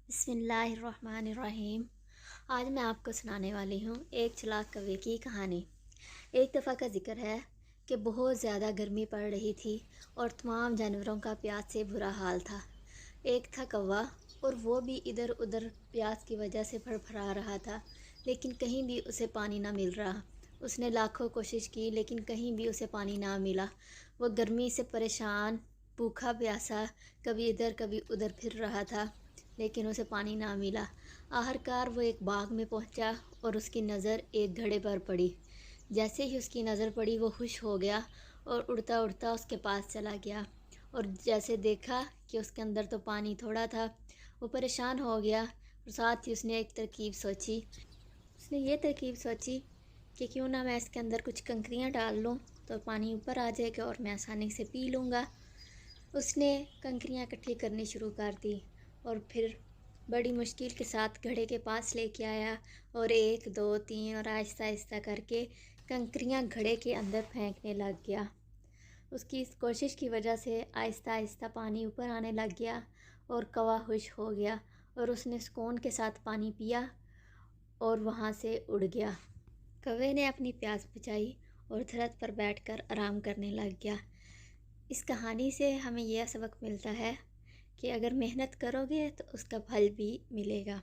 بسم اللہ الرحمن الرحیم۔ آج میں آپ کو سنانے والی ہوں ایک چلاک کوے کی کہانی۔ ایک دفعہ کا ذکر ہے کہ بہت زیادہ گرمی پڑ رہی تھی اور تمام جانوروں کا پیاس سے برا حال تھا۔ ایک تھا کوا اور وہ بھی ادھر ادھر پیاس کی وجہ سے پھڑپھڑا رہا تھا، لیکن کہیں بھی اسے پانی نہ مل رہا۔ اس نے لاکھوں کوشش کی لیکن کہیں بھی اسے پانی نہ ملا۔ وہ گرمی سے پریشان، بھوکا پیاسا، کبھی ادھر کبھی ادھر پھر رہا تھا لیکن اسے پانی نہ ملا۔ آخرکار وہ ایک باغ میں پہنچا اور اس کی نظر ایک گھڑے پر پڑی۔ جیسے ہی اس کی نظر پڑی وہ خوش ہو گیا اور اڑتا اڑتا اس کے پاس چلا گیا، اور جیسے دیکھا کہ اس کے اندر تو پانی تھوڑا تھا، وہ پریشان ہو گیا اور ساتھ ہی اس نے ایک ترکیب سوچی۔ اس نے یہ ترکیب سوچی کہ کیوں نہ میں اس کے اندر کچھ کنکریاں ڈال لوں تو پانی اوپر آ جائے گا اور میں آسانی سے پی لوں گا۔ اس نے کنکریاں اکٹھی کرنی شروع کر دی اور پھر بڑی مشکل کے ساتھ گھڑے کے پاس لے کے آیا، اور 1 2 3 اور آہستہ آہستہ کر کے کنکریاں گھڑے کے اندر پھینکنے لگ گیا۔ اس کی اس کوشش کی وجہ سے آہستہ آہستہ پانی اوپر آنے لگ گیا اور کوا خوش ہو گیا اور اس نے سکون کے ساتھ پانی پیا اور وہاں سے اڑ گیا۔ کوے نے اپنی پیاس بجھائی اور درخت پر بیٹھ کر آرام کرنے لگ گیا۔ اس کہانی سے ہمیں یہ سبق ملتا ہے کہ اگر محنت کرو گے تو اس کا پھل بھی ملے گا۔